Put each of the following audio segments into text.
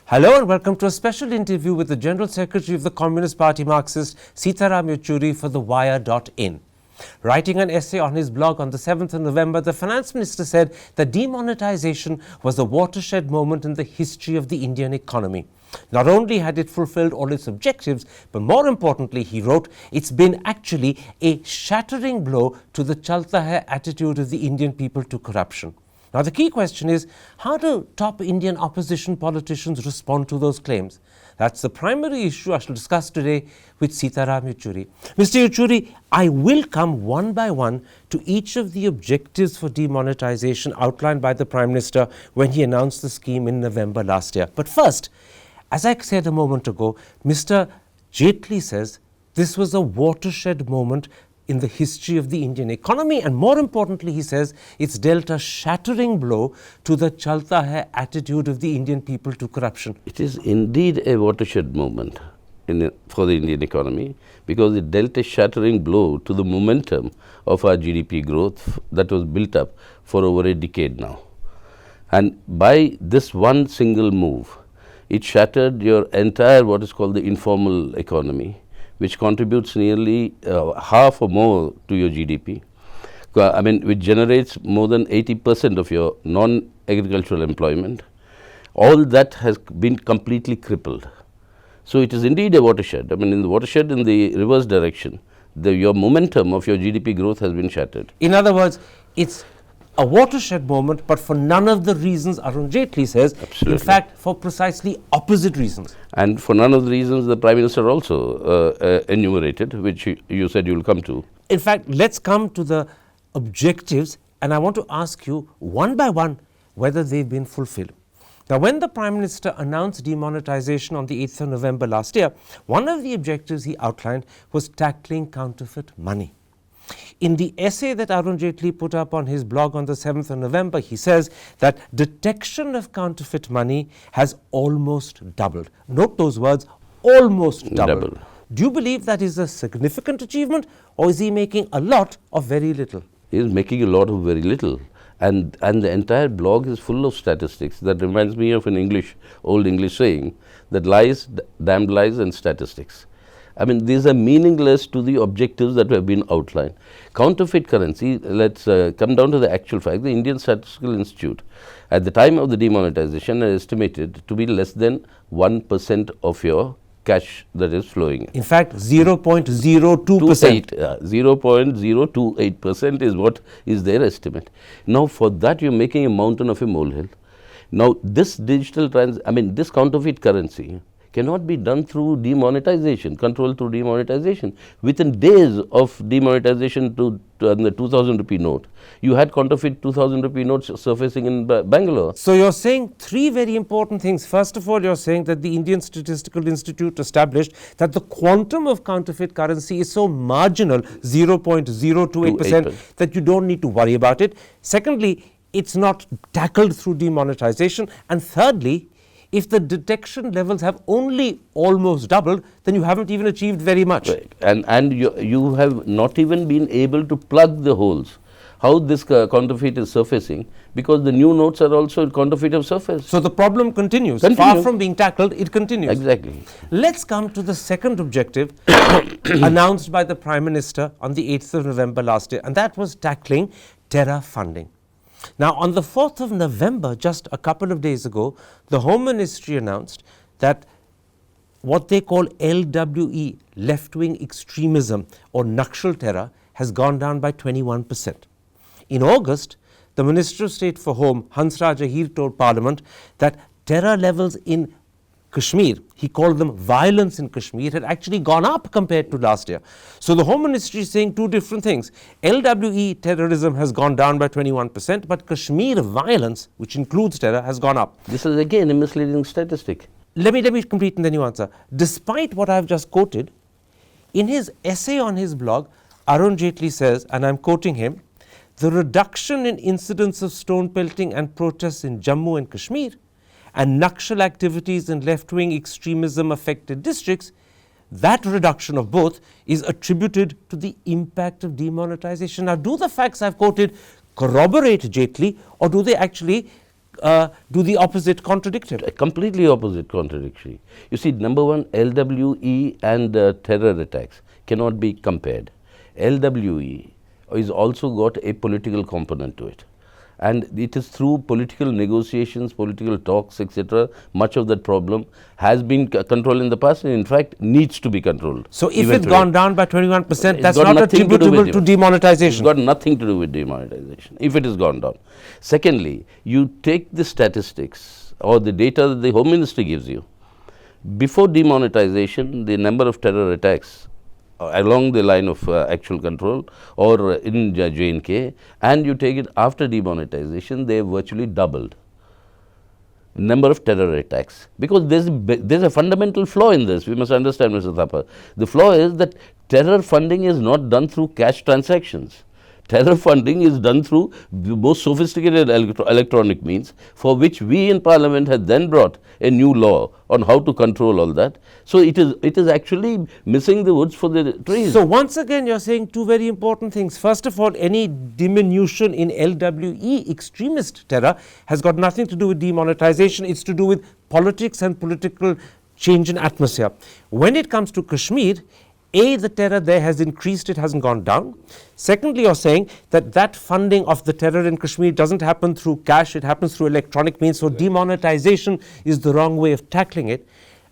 Hello and welcome to a special interview with the General Secretary of the Communist Party Marxist, Sitaram Yechury for the Wire.in. Writing an essay on his blog on the 7th of November, the Finance Minister said that demonetization was a watershed moment in the history of the Indian economy. Not only had it fulfilled all its objectives, but more importantly, he wrote, it's been actually a shattering blow to the chalta hai attitude of the Indian people to corruption. Now, the key question is, how do top Indian opposition politicians respond to those claims? That's the primary issue I shall discuss today with Sitaram Yechury. Mr. Yechury, I will come one by one to each of the objectives for demonetization outlined by the Prime Minister when he announced the scheme in November last year. But first, as I said a moment ago, Mr. Jetley says this was a watershed moment in the history of the Indian economy, and more importantly, he says it's dealt a shattering blow to the chalta hai attitude of the Indian people to corruption. It is indeed a watershed moment for the Indian economy, because it dealt a shattering blow to the momentum of our GDP growth that was built up for over a decade now. And by this one single move, it shattered your entire what is called the informal economy, which contributes nearly half or more to your GDP, which generates more than 80% of your non-agricultural employment. All that has been completely crippled. So it is indeed a watershed. In the watershed in the reverse direction, your momentum of your GDP growth has been shattered. In other words, it's a watershed moment, but for none of the reasons Arun Jetley says. Absolutely. In fact, for precisely opposite reasons. And for none of the reasons the Prime Minister also enumerated, which you said you will come to. In fact, let's come to the objectives, and I want to ask you one by one whether they've been fulfilled. Now, when the Prime Minister announced demonetization on the 8th of November last year, one of the objectives he outlined was tackling counterfeit money. In the essay that Arun Jetley put up on his blog on the 7th of November, he says that detection of counterfeit money has almost doubled. Note those words, almost doubled. Do you believe that is a significant achievement, or is he making a lot of very little? He is making a lot of very little. And the entire blog is full of statistics. That reminds me of an old English saying, that lies, damned lies and statistics. These are meaningless to the objectives that have been outlined. Counterfeit currency, let's come down to the actual fact. The Indian Statistical Institute, at the time of the demonetization, is estimated to be less than 1% of your cash that is flowing. In fact, 0.02%. 0.028% is what is their estimate. Now, for that, you're making a mountain of a molehill. Now, this this counterfeit currency cannot be done through demonetization, control through demonetization. Within days of demonetization to the 2,000 rupee note, you had counterfeit 2,000 rupee notes surfacing in Bangalore. So you're saying three very important things. First of all, you're saying that the Indian Statistical Institute established that the quantum of counterfeit currency is so marginal, 0.028%, that you don't need to worry about it. Secondly, it's not tackled through demonetization. And thirdly, if the detection levels have only almost doubled, then you haven't even achieved very much. Right. And you have not even been able to plug the holes. How this counterfeit is surfacing, because the new notes are also counterfeit of surface. So the problem continues. Far from being tackled, it continues. Exactly. Let's come to the second objective announced by the Prime Minister on the 8th of November last year, and that was tackling terror funding. Now, on the 4th of November, just a couple of days ago, the Home Ministry announced that what they call LWE, left-wing extremism or Nakshal terror, has gone down by 21%. In August, the Minister of State for Home, Hansraj Ahir, told Parliament that terror levels in Kashmir, he called them violence in Kashmir, had actually gone up compared to last year. So the Home Ministry is saying two different things. LWE terrorism has gone down by 21%, but Kashmir violence, which includes terror, has gone up. This is again a misleading statistic. Let me complete and then you answer. Despite what I've just quoted, in his essay on his blog, Arun Jetley says, and I'm quoting him, the reduction in incidents of stone pelting and protests in Jammu and Kashmir and Nakshal activities in left-wing extremism affected districts, that reduction of both is attributed to the impact of demonetization. Now, do the facts I've quoted corroborate Jetley, or do they actually do the opposite contradict him? Completely opposite contradictory. You see, number one, LWE and terror attacks cannot be compared. LWE is also got a political component to it. And it is through political negotiations, political talks, etc., much of that problem has been controlled in the past and in fact needs to be controlled. So if it's gone down by 21%, that's not nothing attributable to demonetization. It's got nothing to do with demonetization, if it has gone down. Secondly, you take the statistics or the data that the Home Ministry gives you. Before demonetization, the number of terror attacks along the line of actual control or in J&K, and you take it after demonetization, they have virtually doubled number of terror attacks, because there's a fundamental flaw in this. We must understand, Mr. Thapar. The flaw is that terror funding is not done through cash transactions. Terror funding is done through the most sophisticated electronic means, for which we in Parliament had then brought a new law on how to control all that. So it is actually missing the woods for the trees. So once again, you're saying two very important things. First of all, any diminution in LWE extremist terror has got nothing to do with demonetization. It's to do with politics and political change in atmosphere. When it comes to Kashmir, the terror there has increased, it hasn't gone down. Secondly, you're saying that funding of the terror in Kashmir doesn't happen through cash, it happens through electronic means, so demonetization is the wrong way of tackling it.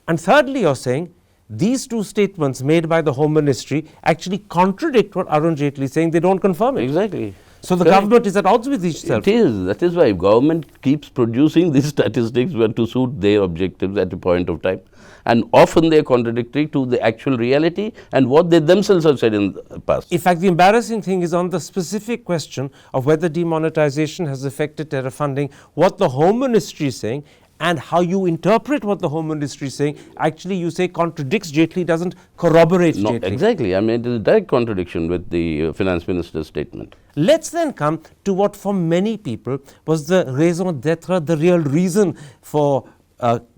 And thirdly, you're saying these two statements made by the Home Ministry actually contradict what Arun Jaitley is saying, they don't confirm it. Exactly. So the government is at odds with itself. It is. That is why government keeps producing these statistics to suit their objectives at a point of time. And often they are contradictory to the actual reality and what they themselves have said in the past. In fact, the embarrassing thing is on the specific question of whether demonetization has affected terror funding, what the Home Ministry is saying and how you interpret what the Home Ministry is saying, actually you say contradicts Jaitley, doesn't corroborate Jaitley. Exactly. I mean, it is a direct contradiction with the Finance Minister's statement. Let's then come to what for many people was the raison d'etre, the real reason for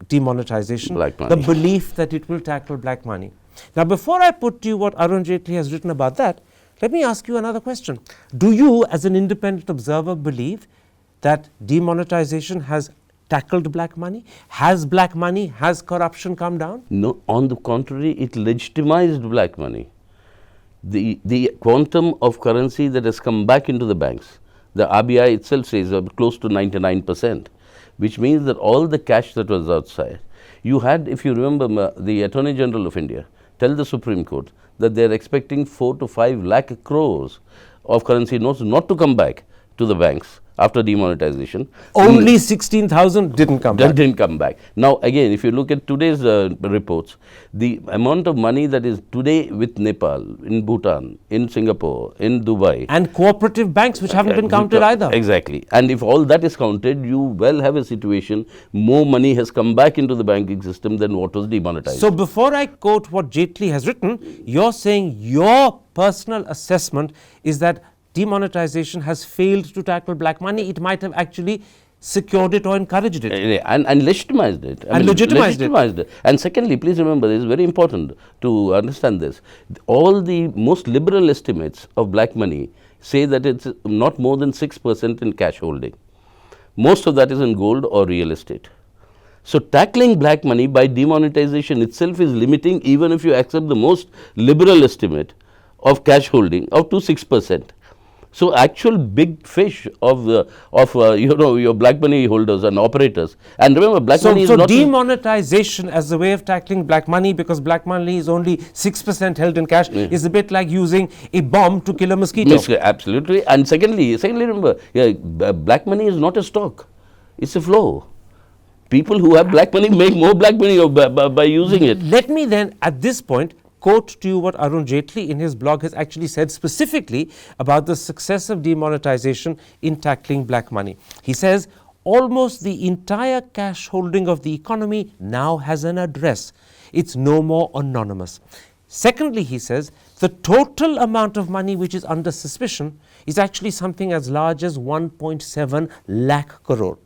demonetization, the belief that it will tackle black money. Now, before I put to you what Arun Jaitley has written about that, let me ask you another question. Do you, as an independent observer, believe that demonetization has tackled black money? Has black money, has corruption come down? No, on the contrary, it legitimized black money. The quantum of currency that has come back into the banks, the RBI itself says close to 99%. Which means that all the cash that was outside, you had, if you remember, the Attorney General of India tell the Supreme Court that they are expecting 4 to 5 lakh crores of currency notes not to come back to the banks after demonetization. Only 16,000 didn't come back. Didn't come back. Now again, if you look at today's reports, the amount of money that is today with Nepal, in Bhutan, in Singapore, in Dubai. And cooperative banks which haven't been counted either. Exactly. And if all that is counted, you well have a situation, more money has come back into the banking system than what was demonetized. So before I quote what Jaitley has written, you're saying your personal assessment is that demonetization has failed to tackle black money. It might have actually secured it or encouraged it. And legitimized it. Legitimized it. And secondly, please remember, this is very important to understand this. All the most liberal estimates of black money say that it's not more than 6% in cash holding. Most of that is in gold or real estate. So tackling black money by demonetization itself is limiting, even if you accept the most liberal estimate of cash holding of to 6%. So actual big fish of your black money holders and operators. And remember, black money is not... So demonetization as a way of tackling black money, because black money is only 6% held in cash, is a bit like using a bomb to kill a mosquito. Absolutely. And secondly remember, black money is not a stock. It's a flow. People who have black money make more black money by using it. Let me then, at this point, quote to you what Arun Jaitley in his blog has actually said specifically about the success of demonetization in tackling black money. He says, almost the entire cash holding of the economy now has an address. It's no more anonymous. Secondly, he says, the total amount of money which is under suspicion is actually something as large as 1.7 lakh crore.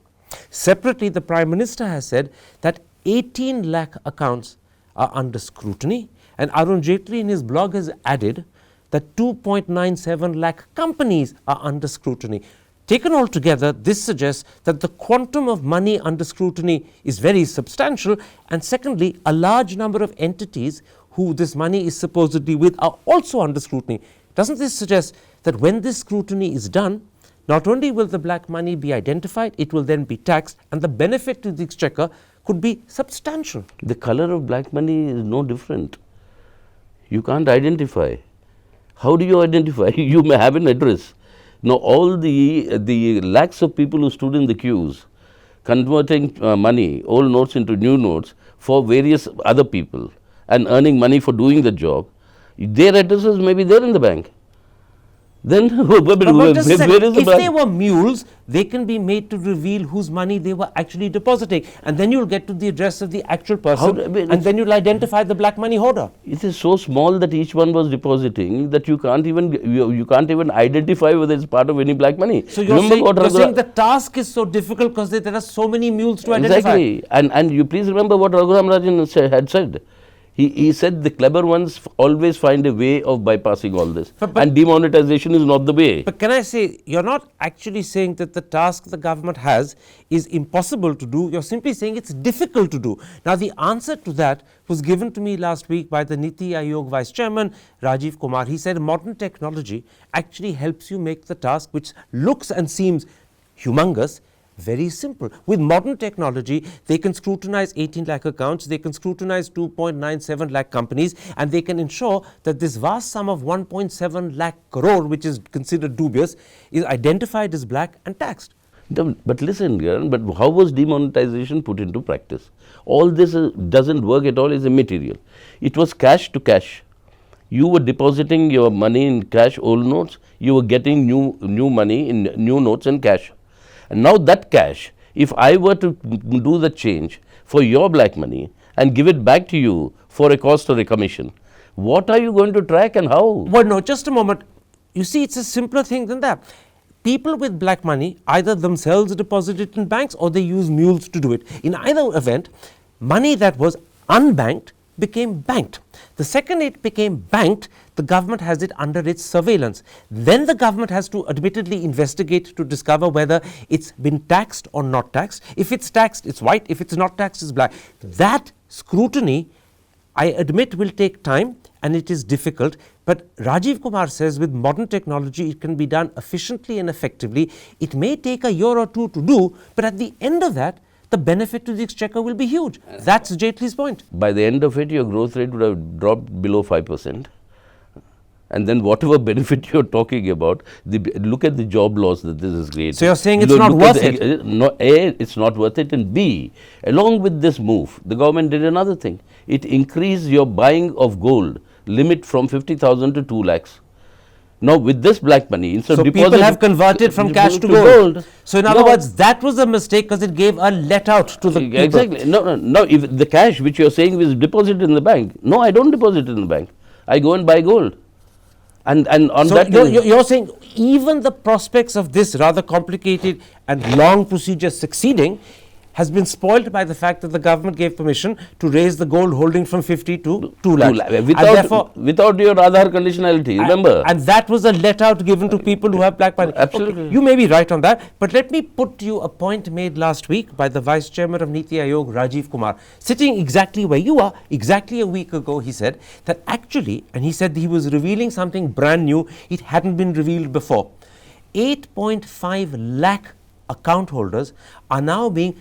Separately, the Prime Minister has said that 18 lakh accounts are under scrutiny. And Arun Jaitley in his blog has added that 2.97 lakh companies are under scrutiny. Taken all together, this suggests that the quantum of money under scrutiny is very substantial, and secondly, a large number of entities who this money is supposedly with are also under scrutiny. Doesn't this suggest that when this scrutiny is done, not only will the black money be identified, it will then be taxed, and the benefit to the exchequer could be substantial? The color of black money is no different. You can't identify. How do you identify? You may have an address. Now, all the lakhs of people who stood in the queues converting money, old notes into new notes for various other people and earning money for doing the job, their addresses may be there in the bank. Then where is the if they were mules, they can be made to reveal whose money they were actually depositing, and then you'll get to the address of the actual person, and then you'll identify the black money hoarder. It is so small that each one was depositing that you can't even identify whether it's part of any black money. So you're saying the task is so difficult because there are so many mules to identify. Exactly, and you please remember what Raghuram Rajan had said. He said the clever ones always find a way of bypassing all this, and demonetization is not the way. But can I say, you're not actually saying that the task the government has is impossible to do, you're simply saying it's difficult to do. Now, the answer to that was given to me last week by the Niti Aayog Vice Chairman, Rajiv Kumar. He said modern technology actually helps you make the task, which looks and seems humongous, very simple. With modern technology, they can scrutinize 18 lakh accounts, they can scrutinize 2.97 lakh companies, and they can ensure that this vast sum of 1.7 lakh crore, which is considered dubious, is identified as black and taxed. But listen, but how was demonetization put into practice? All this doesn't work at all, is immaterial. It was cash to cash. You were depositing your money in cash, old notes, you were getting new money in new notes and cash. And now that cash, if I were to do the change for your black money and give it back to you for a cost or a commission, what are you going to track and how? Well, no, just a moment. You see, it's a simpler thing than that. People with black money either themselves deposit it in banks or they use mules to do it. In either event, money that was unbanked became banked. The second it became banked, the government has it under its surveillance. Then the government has to admittedly investigate to discover whether it's been taxed or not taxed. If it's taxed, it's white. If it's not taxed, it's black. That scrutiny, I admit, will take time and it is difficult. But Rajiv Kumar says with modern technology, it can be done efficiently and effectively. It may take a year or two to do, but at the end of that, the benefit to the exchequer will be huge. That's Jaitley's point. By the end of it, your growth rate would have dropped below 5%. And then whatever benefit you're talking about, look at the job loss that this is creating. So you're saying it's not worth it? No, A, it's not worth it, and B, along with this move, the government did another thing. It increased your buying of gold limit from 50,000 to 2 lakhs. Now, with this black money, so people have converted from cash to gold. So in other words, that was a mistake because it gave a let out to the people. Exactly. No, if the cash which you're saying is deposited in the bank, no, I don't deposit it in the bank. I go and buy gold. And on so that, you're saying even the prospects of this rather complicated and long procedure succeeding has been spoiled by the fact that the government gave permission to raise the gold holding from 50 to 2 lakh. Without your Aadhaar conditionality, remember. And that was a let out given to people who have black money. Absolutely. Okay, you may be right on that, but let me put to you a point made last week by the Vice Chairman of Niti Aayog, Rajiv Kumar. Sitting exactly where you are, exactly a week ago, he said that actually, and he said he was revealing something brand new, it hadn't been revealed before. 8.5 lakh account holders are now being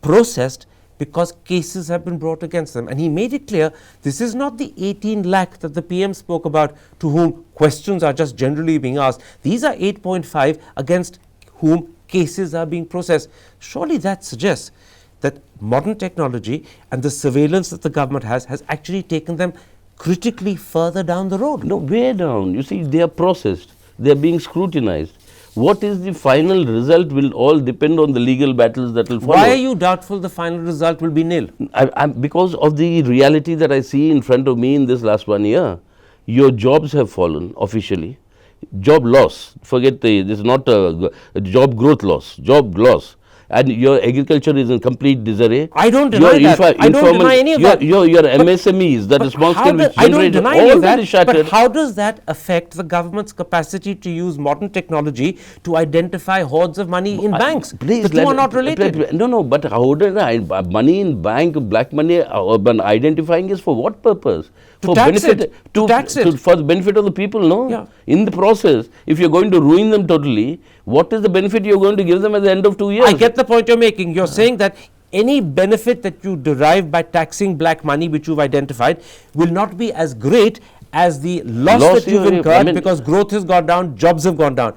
processed because cases have been brought against them. And he made it clear this is not the 18 lakh that the PM spoke about to whom questions are just generally being asked. These are 8.5 against whom cases are being processed. Surely that suggests that modern technology and the surveillance that the government has actually taken them critically further down the road. No, way down. You see, they are processed. They are being scrutinized. What is the final result will all depend on the legal battles that will follow. Why are you doubtful the final result will be nil? Because of the reality that I see in front of me in this last 1 year. Your jobs have fallen officially. Job loss, forget this is not a job growth loss, job loss. and your agriculture is in complete disarray. I don't deny that. I don't deny any of that. Your MSMEs, the response scale which I don't generated deny any all of that that, is shattered. but how does that affect the government's capacity to use modern technology to identify hoards of money in banks? Please, the two are not related. No, but how did money in bank, black money, identifying is for what purpose? To tax it. For the benefit of the people, no? Yeah. In the process, if you're going to ruin them totally, what is the benefit you're going to give them at the end of 2 years? I get the point you're making. You're saying that any benefit that you derive by taxing black money, which you've identified, will not be as great as the loss that you've incurred because growth has gone down, jobs have gone down.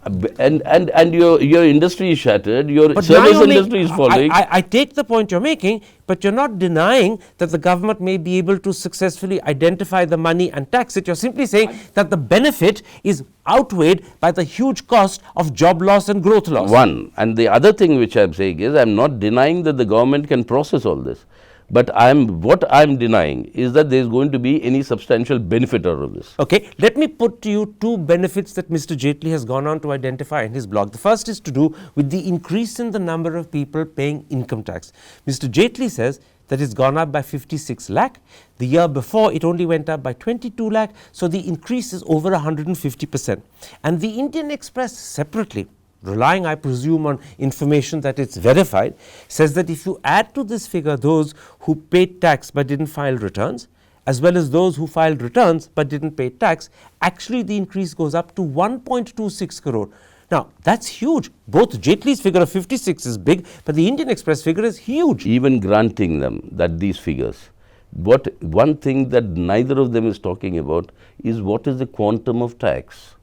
And your industry is shattered, your service industry is falling. I take the point you're making, but you're not denying that the government may be able to successfully identify the money and tax it. You're simply saying that the benefit is outweighed by the huge cost of job loss and growth loss. One. And the other thing which I'm saying is, I'm not denying that the government can process all this. But what I'm denying is that there is going to be any substantial benefit out of this. Okay, let me put to you two benefits that Mr. Jaitley has gone on to identify in his blog. The first is to do with the increase in the number of people paying income tax. Mr. Jaitley says that it's gone up by 56 lakh. The year before, it only went up by 22 lakh. So the increase is over 150%. And the Indian Express separately, relying, I presume, on information that it's verified, says that if you add to this figure those who paid tax but didn't file returns, as well as those who filed returns but didn't pay tax, actually the increase goes up to 1.26 crore. Now, that's huge. Both Jaitley's figure of 56 is big, but the Indian Express figure is huge. Even granting them that these figures, one thing that neither of them is talking about is what is the quantum of tax.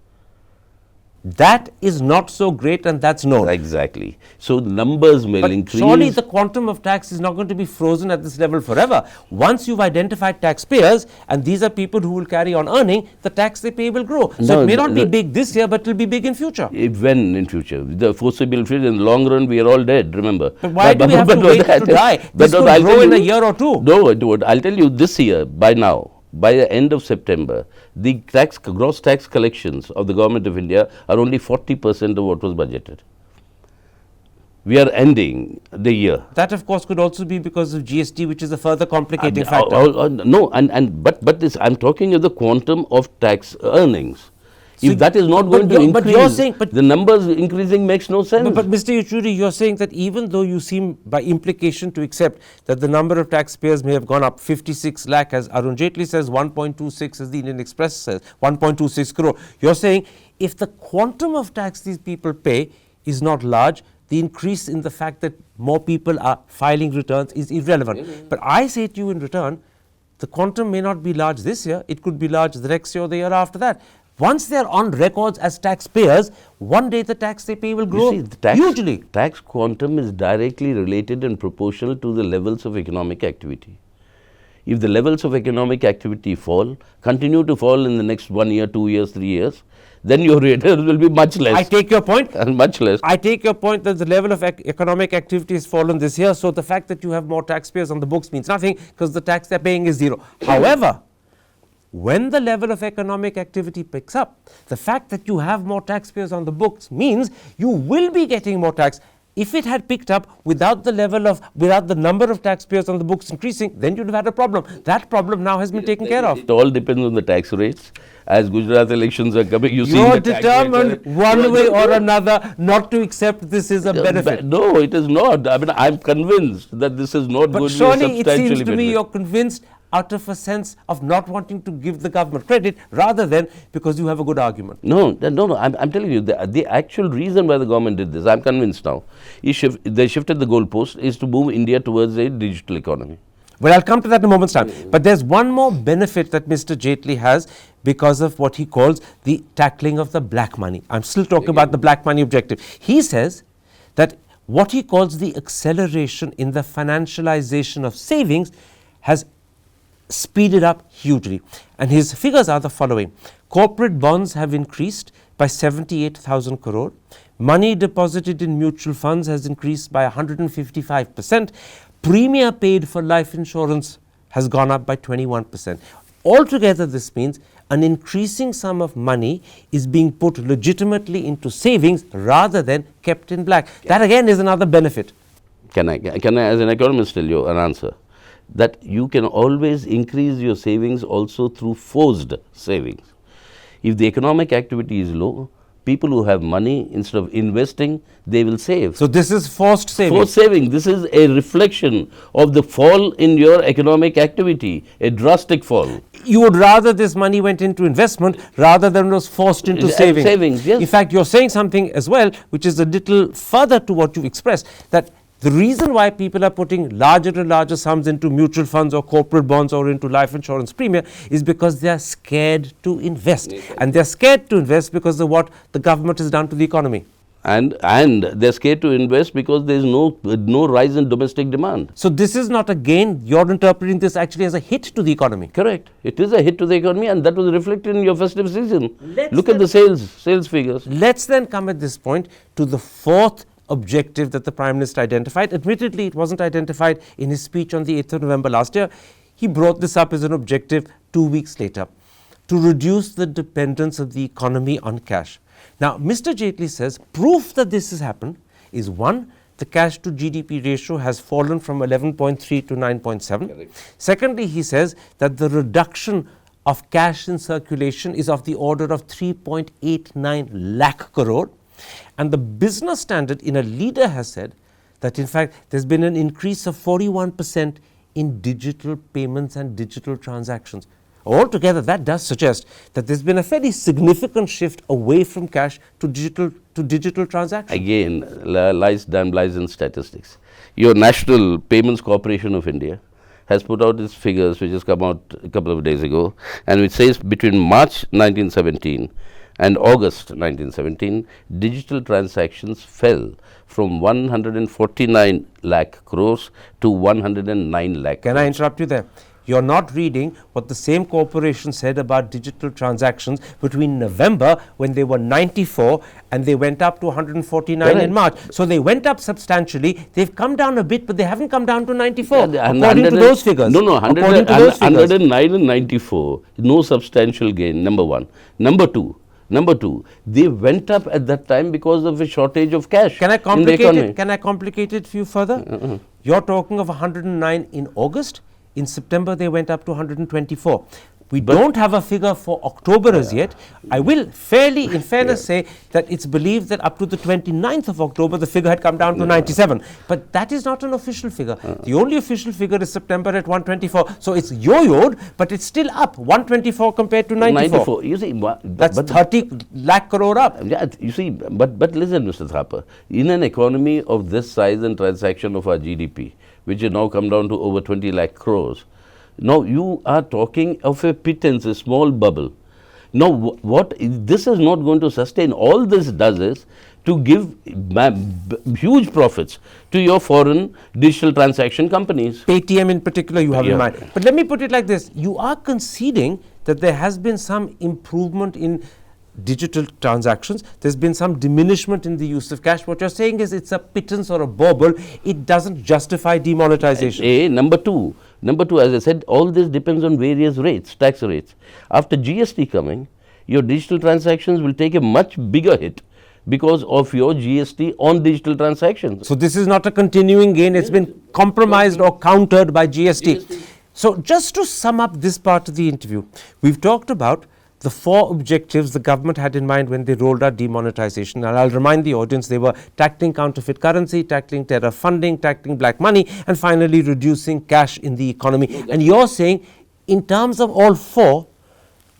That is not so great, and that's known. Exactly. So the numbers may increase. Surely the quantum of tax is not going to be frozen at this level forever. Once you've identified taxpayers, and these are people who will carry on earning, the tax they pay will grow. So it may not be big this year, but it will be big in future. When in future? The foreseeable future, in the long run, we are all dead, remember. But why do we have to wait to die? This could grow in a year or two. No, I'll tell you this year, by now, by the end of September, the gross tax collections of the government of India are only 40% of what was budgeted. We are ending the year. That, of course, could also be because of GST, which is a further complicating factor. No, but this, I'm talking of the quantum of tax earnings. So if that is not going to increase, but you're saying, the numbers increasing makes no sense. But Mr. Yechury, you're saying that even though you seem by implication to accept that the number of taxpayers may have gone up 56 lakh, as Arun Jaitley says, 1.26 as the Indian Express says, 1.26 crore. You're saying if the quantum of tax these people pay is not large, the increase in the fact that more people are filing returns is irrelevant. But I say to you in return, the quantum may not be large this year, it could be large the next year or the year after that. Once they are on records as taxpayers, one day the tax they pay will grow hugely. Tax quantum is directly related and proportional to the levels of economic activity. If the levels of economic activity continue to fall in the next 1 year, 2 years, 3 years, then your returns will be much less. I take your point. And much less. I take your point that the level of economic activity has fallen this year, so the fact that you have more taxpayers on the books means nothing because the tax they're paying is zero. However, when the level of economic activity picks up, the fact that you have more taxpayers on the books means you will be getting more tax. If it had picked up without the number of taxpayers on the books increasing, then you'd have had a problem. That problem now has been taken care of. It all depends on the tax rates. As Gujarat elections are coming, you're determined one way or another not to accept this is a benefit. No, it is not. I mean, I'm convinced that this is not going to be surely a substantial it seems to benefit. me you're convinced out of a sense of not wanting to give the government credit rather than because you have a good argument. No. I'm telling you, the actual reason why the government did this, I'm convinced now, they shifted the goalpost is to move India towards a digital economy. Well, I'll come to that in a moment's time. But there's one more benefit that Mr. Jaitley has because of what he calls the tackling of the black money. I'm still talking about the black money objective. He says that what he calls the acceleration in the financialization of savings has speeded up hugely. And his figures are the following. Corporate bonds have increased by 78,000 crore. Money deposited in mutual funds has increased by 155%. Premium paid for life insurance has gone up by 21%. Altogether, this means an increasing sum of money is being put legitimately into savings rather than kept in black. That again is another benefit. Can I as an economist tell you an answer? That you can always increase your savings also through forced savings. If the economic activity is low, people who have money, instead of investing, they will save. So this is forced saving. Forced saving. This is a reflection of the fall in your economic activity, a drastic fall. You would rather this money went into investment rather than was forced into saving. Savings, yes. In fact, you're saying something as well, which is a little further to what you expressed, that the reason why people are putting larger and larger sums into mutual funds or corporate bonds or into life insurance premium is because they are scared to invest. And they are scared to invest because of what the government has done to the economy. And they're scared to invest because there is no rise in domestic demand. So this is not a gain. You're interpreting this actually as a hit to the economy. Correct. It is a hit to the economy, and that was reflected in your festive season. Look at the sales figures. Let's then come at this point to the fourth objective that the Prime Minister identified. Admittedly, it wasn't identified in his speech on the 8th of November last year. He brought this up as an objective 2 weeks later, to reduce the dependence of the economy on cash. Now, Mr. Jaitley says proof that this has happened is, one, the cash to GDP ratio has fallen from 11.3 to 9.7. Secondly, he says that the reduction of cash in circulation is of the order of 3.89 lakh crore. And the Business Standard, in a leader, has said that in fact there's been an increase of 41% in digital payments and digital transactions. Altogether, that does suggest that there's been a fairly significant shift away from cash to digital transactions. Again, lies in statistics. Your National Payments Corporation of India has put out its figures, which has come out a couple of days ago, and which says between March 1917 and August 1917, digital transactions fell from 149 lakh crores to 109 lakh crores. Can I interrupt you there? You're not reading what the same corporation said about digital transactions between November, when they were 94, and they went up to 149 in March. So they went up substantially. They've come down a bit, but they haven't come down to 94, according to those figures. No, 109 and 94, no substantial gain, number one. Number two, they went up at that time because of a shortage of cash. Can I complicate it for you further? You're talking of 109 in August. In September, they went up to 124. We don't have a figure for October as yet. I will in fairness say that it's believed that up to the 29th of October, the figure had come down to 97. But that is not an official figure. The only official figure is September at 124. So it's yo-yoed, but it's still up, 124 compared to 94. You see, that's 30 lakh crore up. Yeah, you see, but listen, Mr. Thapar, in an economy of this size and transaction of our GDP, which has now come down to over 20 lakh crores, now you are talking of a pittance, a small bubble. Now what this is not going to sustain. All this does is to give huge profits to your foreign digital transaction companies. Paytm in particular you have in mind. But let me put it like this. You are conceding that there has been some improvement in digital transactions. There's been some diminishment in the use of cash. What you're saying is it's a pittance or a bauble. It doesn't justify demonetization. Number two, as I said, all this depends on various rates, tax rates. After GST coming, your digital transactions will take a much bigger hit because of your GST on digital transactions. So this is not a continuing gain. It's been compromised or countered by GST. So just to sum up this part of the interview, we've talked about the four objectives the government had in mind when they rolled out demonetization. And I'll remind the audience, they were tackling counterfeit currency, tackling terror funding, tackling black money, and finally reducing cash in the economy. Okay. And you're saying, in terms of all four,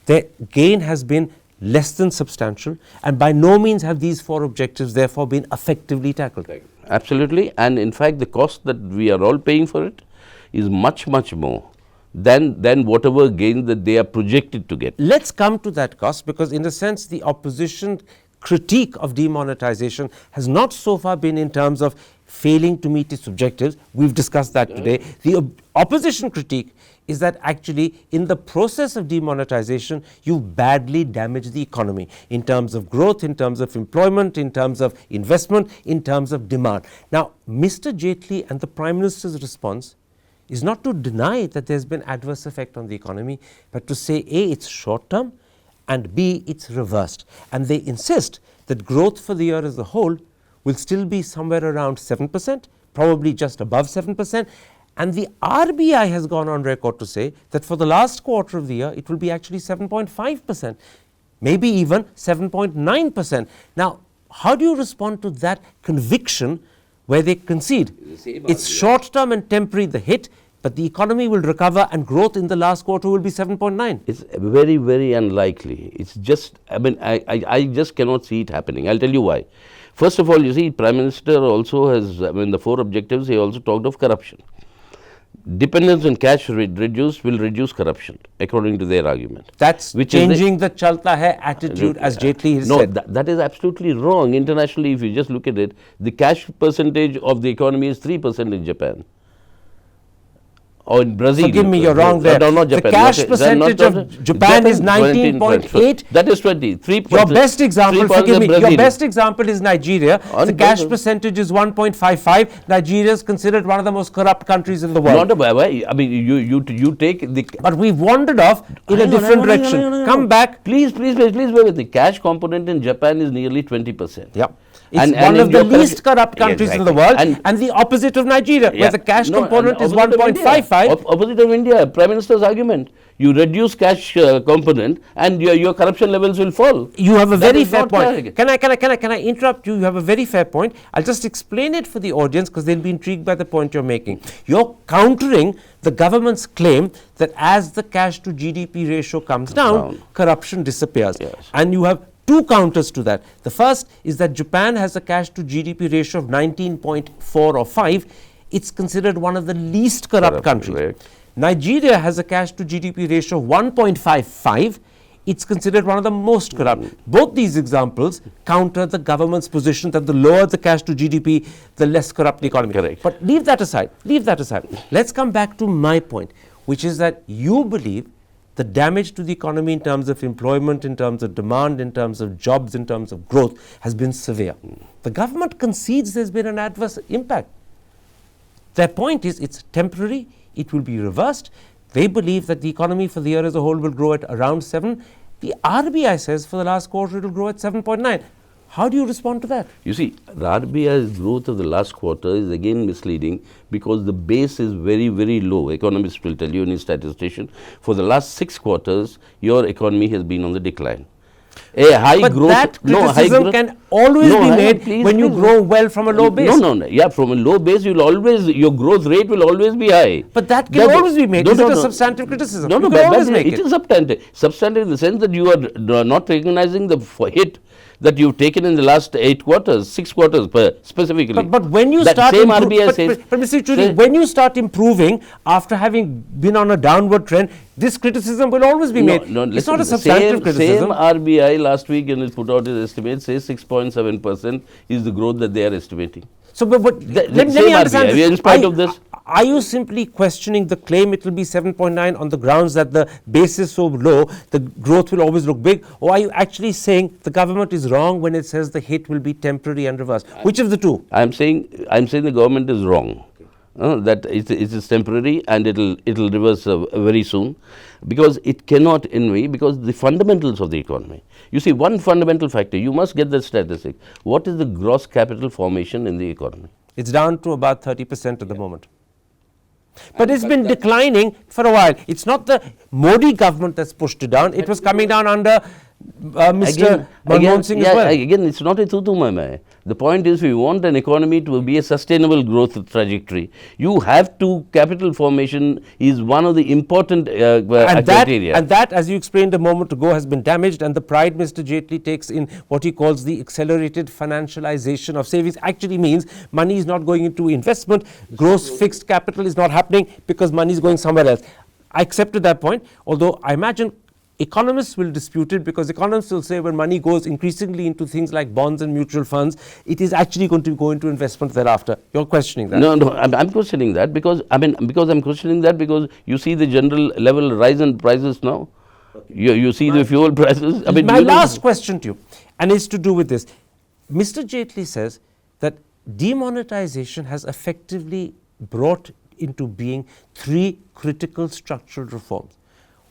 the gain has been less than substantial, and by no means have these four objectives therefore been effectively tackled. Absolutely, and in fact the cost that we are all paying for it is much more than whatever gain that they are projected to get. Let's come to that cost, because in a sense the opposition critique of demonetization has not so far been in terms of failing to meet its objectives. We've discussed that today. The opposition critique is that actually in the process of demonetization, you badly damage the economy in terms of growth, in terms of employment, in terms of investment, in terms of demand. Now, Mr. Jaitley and the Prime Minister's response is not to deny that there's been adverse effect on the economy, but to say A, it's short term, and B, it's reversed. And they insist that growth for the year as a whole will still be somewhere around 7%, probably just above 7%. And the RBI has gone on record to say that for the last quarter of the year, it will be actually 7.5%, maybe even 7.9%. Now, how do you respond to that conviction where they concede it's short term and temporary, the hit, but the economy will recover and growth in the last quarter will be 7.9? It's very, very unlikely. It's just, I just cannot see it happening. I'll tell you why. First of all, you see, Prime Minister also has, the 4 objectives, he also talked of corruption. Dependence on cash reduced will reduce corruption, according to their argument. That's changing the chalta hai attitude, as Jaitley has said. No, that is absolutely wrong. Internationally, if you just look at it, the cash percentage of the economy is 3% in Japan. Or in Brazil. Forgive me, you're wrong there. No, Japan. The cash percentage of Japan is 19.8. That is 20. 3%. Your best example, forgive me, your best example is Nigeria. The cash percentage is 1.55. Nigeria is considered one of the most corrupt countries in the world. Not a way. You take the. But we've wandered off in a different direction. Come back. Please bear with me. The cash component in Japan is nearly 20%. Yep. It's one of the least corrupt countries in the world, and the opposite of Nigeria, where the cash component is 1.55. Opposite of India, Prime Minister's argument. You reduce cash component and your corruption levels will fall. You have a very fair point. Can I interrupt you? You have a very fair point. I'll just explain it for the audience because they'll be intrigued by the point you're making. You're countering the government's claim that as the cash to GDP ratio comes down, corruption disappears. Yes. And you have 2 counters to that. The first is that Japan has a cash to GDP ratio of 19.4 or 5. It's considered one of the least corrupt countries. Right. Nigeria has a cash to GDP ratio of 1.55. It's considered one of the most corrupt. Both these examples counter the government's position that the lower the cash to GDP, the less corrupt the economy. Correct. But leave that aside. Let's come back to my point, which is that you believe the damage to the economy in terms of employment, in terms of demand, in terms of jobs, in terms of growth has been severe. The government concedes there's been an adverse impact. Their point is it's temporary, it will be reversed. They believe that the economy for the year as a whole will grow at around 7. The RBI says for the last quarter it will grow at 7.9. How do you respond to that? You see, the RBI's growth of the last quarter is again misleading because the base is very, very low. Economists will tell you in his statistician, for the last 6 quarters, your economy has been on the decline. A high but growth, that criticism can always be made when you grow well from a low base. No. Yeah, from a low base, your growth rate will always be high. But that can always be made. Is it a substantive criticism? No, it is substantive. Substantive in the sense that you are not recognizing the hit that you've taken in the last 8 quarters, 6 quarters specifically. But when you start Mr. Yechury, when you start improving after having been on a downward trend, this criticism will always be made. It's not a substantive criticism. Same RBI last week when it put out its estimate says 6.7% is the growth that they are estimating. So, but let me understand RBI, in spite of this. Are you simply questioning the claim it will be 7.9 on the grounds that the base is so low, the growth will always look big? Or are you actually saying the government is wrong when it says the hit will be temporary and reversed? Which of the two? I'm saying the government is wrong. That it is temporary and it'll reverse very soon, because it cannot because the fundamentals of the economy. You see, one fundamental factor, you must get the statistic. What is the gross capital formation in the economy? It's down to about 30% at the moment. But it's been declining for a while. It's not the Modi government that's pushed it down. It was coming down under Mr. Manmohan Singh as well. Again, it's not a tutu-mai-mai. The point is, we want an economy to be a sustainable growth trajectory. You have to, capital formation is one of the important criteria. And that, as you explained a moment ago, has been damaged, and the pride Mr. Jaitley takes in what he calls the accelerated financialization of savings actually means money is not going into investment, gross fixed capital is not happening because money is going somewhere else. I accepted that point, although I imagine economists will dispute it, because economists will say when money goes increasingly into things like bonds and mutual funds, it is actually going to go into investment thereafter. You're questioning that? No, I'm questioning that because I'm questioning that because you see the general level rise in prices now. Okay. You see the fuel prices. My last question to you, and it's to do with this. Mr. Jaitley says that demonetization has effectively brought into being three critical structural reforms.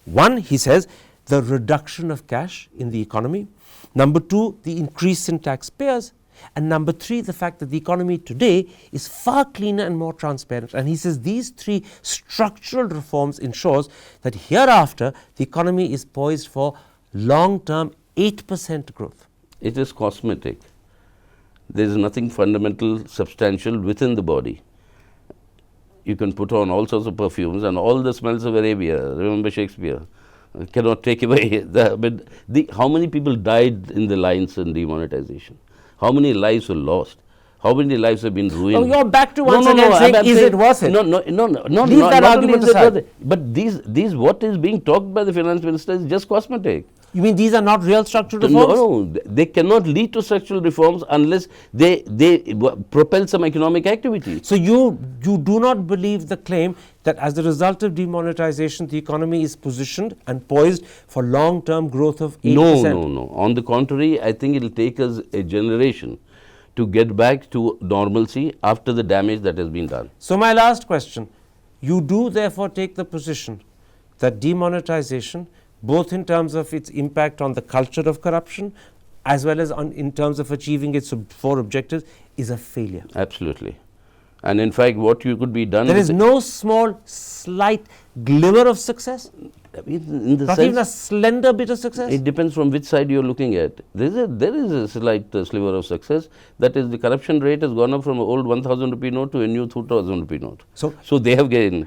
One, he says, the reduction of cash in the economy. Number two, the increase in taxpayers. And number three, the fact that the economy today is far cleaner and more transparent. And he says these three structural reforms ensures that hereafter the economy is poised for long-term 8% growth. It is cosmetic. There is nothing fundamental, substantial within the body. You can put on all sorts of perfumes and all the smells of Arabia. Remember Shakespeare. Cannot take away. How many people died in the lines in demonetization? How many lives were lost? How many lives have been ruined? Oh, you're back to once again saying, is it worth it? No, Leave that argument aside. But these, what is being talked by the finance minister is just cosmetic. You mean these are not real structural reforms? No, they cannot lead to structural reforms unless they propel some economic activity. So you do not believe the claim that as a result of demonetization, the economy is positioned and poised for long-term growth of 8%? No. On the contrary, I think it will take us a generation to get back to normalcy after the damage that has been done. So my last question, you do therefore take the position that demonetization, both in terms of its impact on the culture of corruption as well as in terms of achieving its four objectives, is a failure? Absolutely. And in fact, what you could be done... There is no small, slight glimmer of success? In the Not sense, even a slender bit of success? it depends from which side you are looking at. There is a slight sliver of success. That is, the corruption rate has gone up from an old 1,000 rupee note to a new 2,000 rupee note. So they have gained.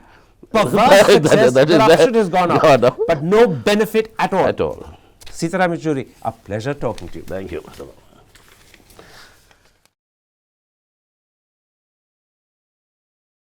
Perverse success, corruption has gone up, but no benefit at all. At all. Sitaram Yechury, a pleasure talking to you. Thank you.